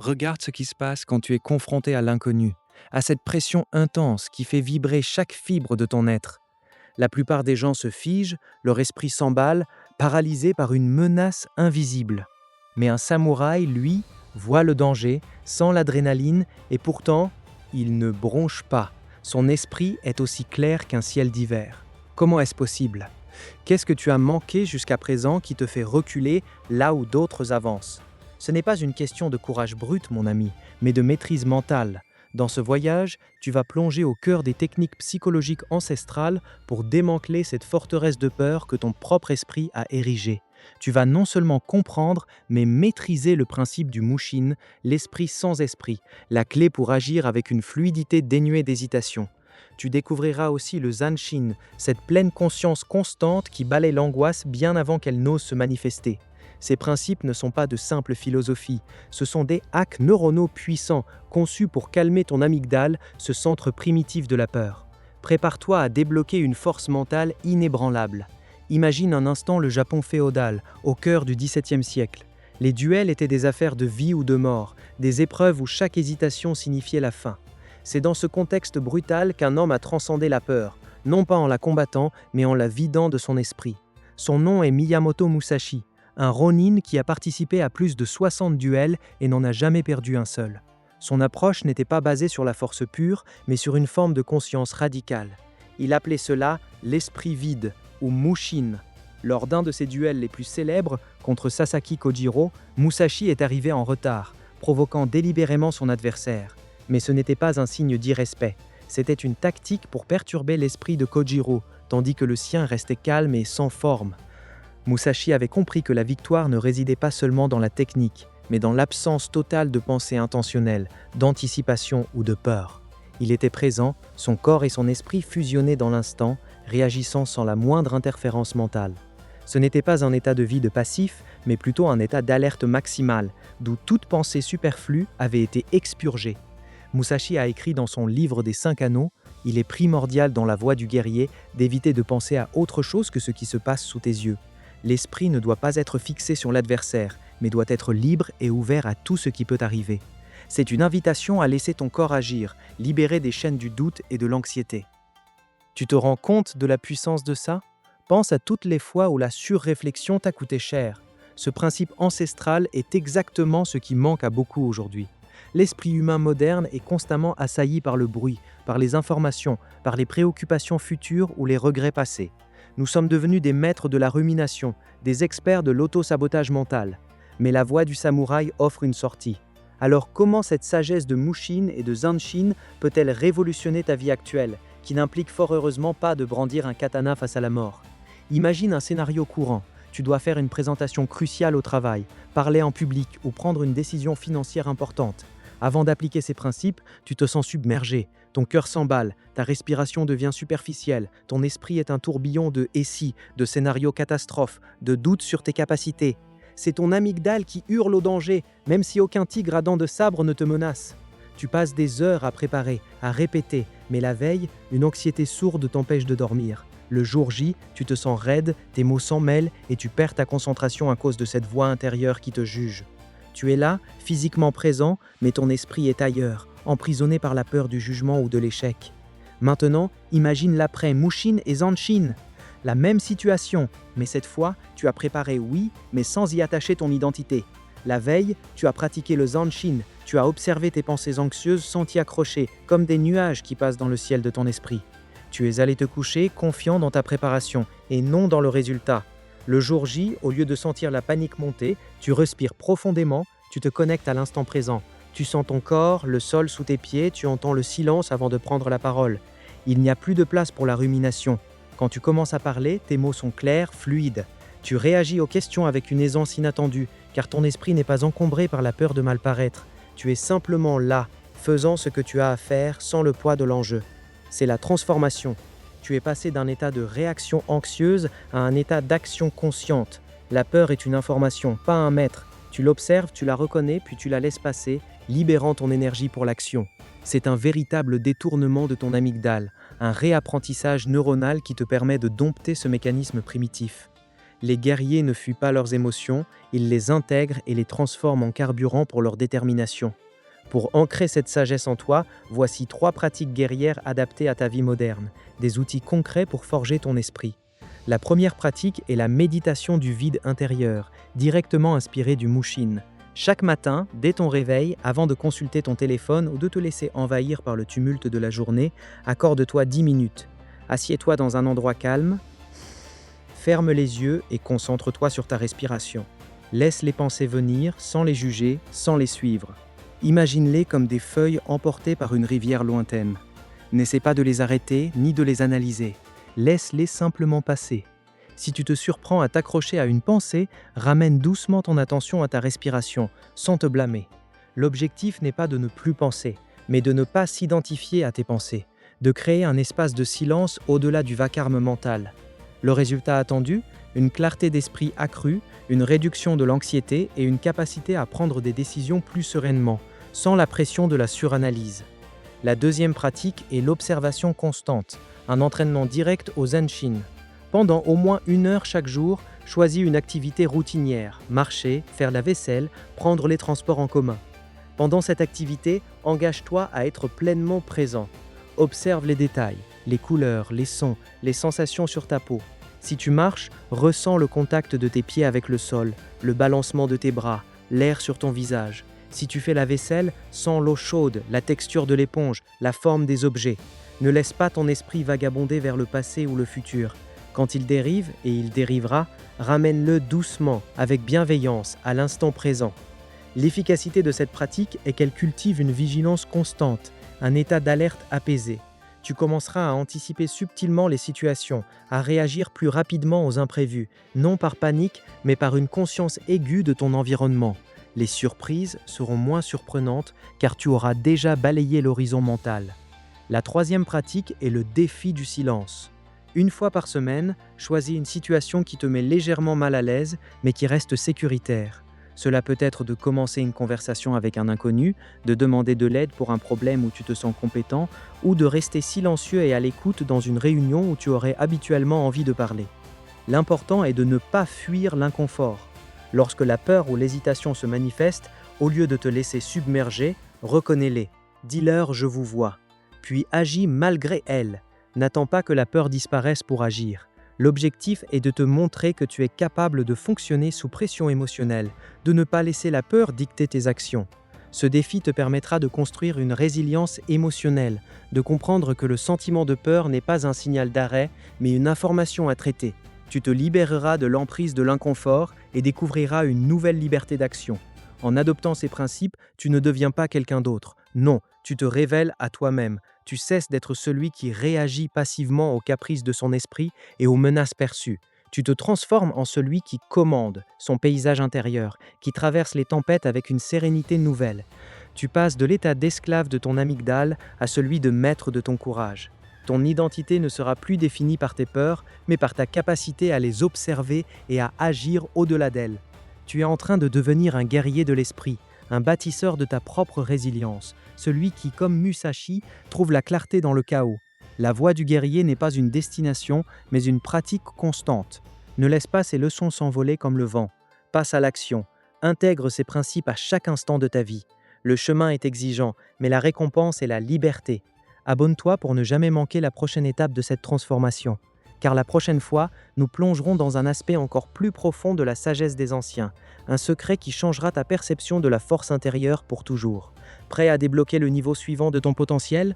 Regarde ce qui se passe quand tu es confronté à l'inconnu, à cette pression intense qui fait vibrer chaque fibre de ton être. La plupart des gens se figent, leur esprit s'emballe, paralysé par une menace invisible. Mais un samouraï, lui, voit le danger, sent l'adrénaline et pourtant, il ne bronche pas. Son esprit est aussi clair qu'un ciel d'hiver. Comment est-ce possible? Qu'est-ce que tu as manqué jusqu'à présent qui te fait reculer là où d'autres avancent? Ce n'est pas une question de courage brut, mon ami, mais de maîtrise mentale. Dans ce voyage, tu vas plonger au cœur des techniques psychologiques ancestrales pour démanteler cette forteresse de peur que ton propre esprit a érigée. Tu vas non seulement comprendre, mais maîtriser le principe du Mushin, l'esprit sans esprit, la clé pour agir avec une fluidité dénuée d'hésitation. Tu découvriras aussi le Zanshin, cette pleine conscience constante qui balaie l'angoisse bien avant qu'elle n'ose se manifester. Ces principes ne sont pas de simples philosophies, ce sont des hacks neuronaux puissants conçus pour calmer ton amygdale, ce centre primitif de la peur. Prépare-toi à débloquer une force mentale inébranlable. Imagine un instant le Japon féodal, au cœur du XVIIe siècle. Les duels étaient des affaires de vie ou de mort, des épreuves où chaque hésitation signifiait la fin. C'est dans ce contexte brutal qu'un homme a transcendé la peur, non pas en la combattant, mais en la vidant de son esprit. Son nom est Miyamoto Musashi, un ronin qui a participé à plus de 60 duels et n'en a jamais perdu un seul. Son approche n'était pas basée sur la force pure, mais sur une forme de conscience radicale. Il appelait cela l'esprit vide, ou Mushin. Lors d'un de ses duels les plus célèbres, contre Sasaki Kojiro, Musashi est arrivé en retard, provoquant délibérément son adversaire. Mais ce n'était pas un signe d'irrespect, c'était une tactique pour perturber l'esprit de Kojiro, tandis que le sien restait calme et sans forme. Musashi avait compris que la victoire ne résidait pas seulement dans la technique, mais dans l'absence totale de pensée intentionnelle, d'anticipation ou de peur. Il était présent, son corps et son esprit fusionnaient dans l'instant, réagissant sans la moindre interférence mentale. Ce n'était pas un état de vide passif, mais plutôt un état d'alerte maximale, d'où toute pensée superflue avait été expurgée. Musashi a écrit dans son livre des 5 anneaux, « Il est primordial dans la voie du guerrier d'éviter de penser à autre chose que ce qui se passe sous tes yeux. L'esprit ne doit pas être fixé sur l'adversaire, mais doit être libre et ouvert à tout ce qui peut arriver. C'est une invitation à laisser ton corps agir, libérer des chaînes du doute et de l'anxiété. » Tu te rends compte de la puissance de ça? Pense à toutes les fois où la surréflexion t'a coûté cher. Ce principe ancestral est exactement ce qui manque à beaucoup aujourd'hui. L'esprit humain moderne est constamment assailli par le bruit, par les informations, par les préoccupations futures ou les regrets passés. Nous sommes devenus des maîtres de la rumination, des experts de l'auto-sabotage mental. Mais la voie du samouraï offre une sortie. Alors comment cette sagesse de Mushin et de Zanshin peut-elle révolutionner ta vie actuelle, qui n'implique fort heureusement pas de brandir un katana face à la mort? Imagine un scénario courant. Tu dois faire une présentation cruciale au travail, parler en public ou prendre une décision financière importante. Avant d'appliquer ces principes, tu te sens submergé, ton cœur s'emballe, ta respiration devient superficielle, ton esprit est un tourbillon de « et si », de scénarios catastrophes, de doutes sur tes capacités. C'est ton amygdale qui hurle au danger, même si aucun tigre à dents de sabre ne te menace. Tu passes des heures à préparer, à répéter, mais la veille, une anxiété sourde t'empêche de dormir. Le jour J, tu te sens raide, tes mots s'en mêlent et tu perds ta concentration à cause de cette voix intérieure qui te juge. Tu es là, physiquement présent, mais ton esprit est ailleurs, emprisonné par la peur du jugement ou de l'échec. Maintenant, imagine l'après Mushin et Zanshin. La même situation, mais cette fois, tu as préparé oui, mais sans y attacher ton identité. La veille, tu as pratiqué le Zanshin, tu as observé tes pensées anxieuses sans t'y accrocher, comme des nuages qui passent dans le ciel de ton esprit. Tu es allé te coucher confiant dans ta préparation, et non dans le résultat. Le jour J, au lieu de sentir la panique monter, tu respires profondément, tu te connectes à l'instant présent. Tu sens ton corps, le sol sous tes pieds, tu entends le silence avant de prendre la parole. Il n'y a plus de place pour la rumination. Quand tu commences à parler, tes mots sont clairs, fluides. Tu réagis aux questions avec une aisance inattendue, car ton esprit n'est pas encombré par la peur de mal paraître. Tu es simplement là, faisant ce que tu as à faire sans le poids de l'enjeu. C'est la transformation. Tu es passé d'un état de réaction anxieuse à un état d'action consciente. La peur est une information, pas un maître. Tu l'observes, tu la reconnais, puis tu la laisses passer, libérant ton énergie pour l'action. C'est un véritable détournement de ton amygdale, un réapprentissage neuronal qui te permet de dompter ce mécanisme primitif. Les guerriers ne fuient pas leurs émotions, ils les intègrent et les transforment en carburant pour leur détermination. Pour ancrer cette sagesse en toi, voici 3 pratiques guerrières adaptées à ta vie moderne, des outils concrets pour forger ton esprit. La première pratique est la méditation du vide intérieur, directement inspirée du Mushin. Chaque matin, dès ton réveil, avant de consulter ton téléphone ou de te laisser envahir par le tumulte de la journée, accorde-toi 10 minutes. Assieds-toi dans un endroit calme, ferme les yeux et concentre-toi sur ta respiration. Laisse les pensées venir sans les juger, sans les suivre. Imagine-les comme des feuilles emportées par une rivière lointaine. N'essaie pas de les arrêter ni de les analyser. Laisse-les simplement passer. Si tu te surprends à t'accrocher à une pensée, ramène doucement ton attention à ta respiration, sans te blâmer. L'objectif n'est pas de ne plus penser, mais de ne pas s'identifier à tes pensées, de créer un espace de silence au-delà du vacarme mental. Le résultat attendu, une clarté d'esprit accrue, une réduction de l'anxiété et une capacité à prendre des décisions plus sereinement, sans la pression de la suranalyse. La deuxième pratique est l'observation constante, un entraînement direct au Zenshin. Pendant au moins 1 heure chaque jour, choisis une activité routinière, marcher, faire la vaisselle, prendre les transports en commun. Pendant cette activité, engage-toi à être pleinement présent. Observe les détails, les couleurs, les sons, les sensations sur ta peau. Si tu marches, ressens le contact de tes pieds avec le sol, le balancement de tes bras, l'air sur ton visage. Si tu fais la vaisselle, sens l'eau chaude, la texture de l'éponge, la forme des objets. Ne laisse pas ton esprit vagabonder vers le passé ou le futur. Quand il dérive, et il dérivera, ramène-le doucement, avec bienveillance, à l'instant présent. L'efficacité de cette pratique est qu'elle cultive une vigilance constante, un état d'alerte apaisé. Tu commenceras à anticiper subtilement les situations, à réagir plus rapidement aux imprévus, non par panique, mais par une conscience aiguë de ton environnement. Les surprises seront moins surprenantes car tu auras déjà balayé l'horizon mental. La troisième pratique est le défi du silence. 1 fois par semaine, choisis une situation qui te met légèrement mal à l'aise, mais qui reste sécuritaire. Cela peut être de commencer une conversation avec un inconnu, de demander de l'aide pour un problème où tu te sens compétent, ou de rester silencieux et à l'écoute dans une réunion où tu aurais habituellement envie de parler. L'important est de ne pas fuir l'inconfort. Lorsque la peur ou l'hésitation se manifestent, au lieu de te laisser submerger, reconnais-les. Dis-leur « je vous vois », puis agis malgré elles. N'attends pas que la peur disparaisse pour agir. L'objectif est de te montrer que tu es capable de fonctionner sous pression émotionnelle, de ne pas laisser la peur dicter tes actions. Ce défi te permettra de construire une résilience émotionnelle, de comprendre que le sentiment de peur n'est pas un signal d'arrêt, mais une information à traiter. Tu te libéreras de l'emprise de l'inconfort et découvriras une nouvelle liberté d'action. En adoptant ces principes, tu ne deviens pas quelqu'un d'autre. Non, tu te révèles à toi-même. Tu cesses d'être celui qui réagit passivement aux caprices de son esprit et aux menaces perçues. Tu te transformes en celui qui commande son paysage intérieur, qui traverse les tempêtes avec une sérénité nouvelle. Tu passes de l'état d'esclave de ton amygdale à celui de maître de ton courage. Ton identité ne sera plus définie par tes peurs, mais par ta capacité à les observer et à agir au-delà d'elles. Tu es en train de devenir un guerrier de l'esprit, un bâtisseur de ta propre résilience, celui qui, comme Musashi, trouve la clarté dans le chaos. La voie du guerrier n'est pas une destination, mais une pratique constante. Ne laisse pas ces leçons s'envoler comme le vent. Passe à l'action. Intègre ces principes à chaque instant de ta vie. Le chemin est exigeant, mais la récompense est la liberté. Abonne-toi pour ne jamais manquer la prochaine étape de cette transformation. Car la prochaine fois, nous plongerons dans un aspect encore plus profond de la sagesse des anciens, un secret qui changera ta perception de la force intérieure pour toujours. Prêt à débloquer le niveau suivant de ton potentiel ?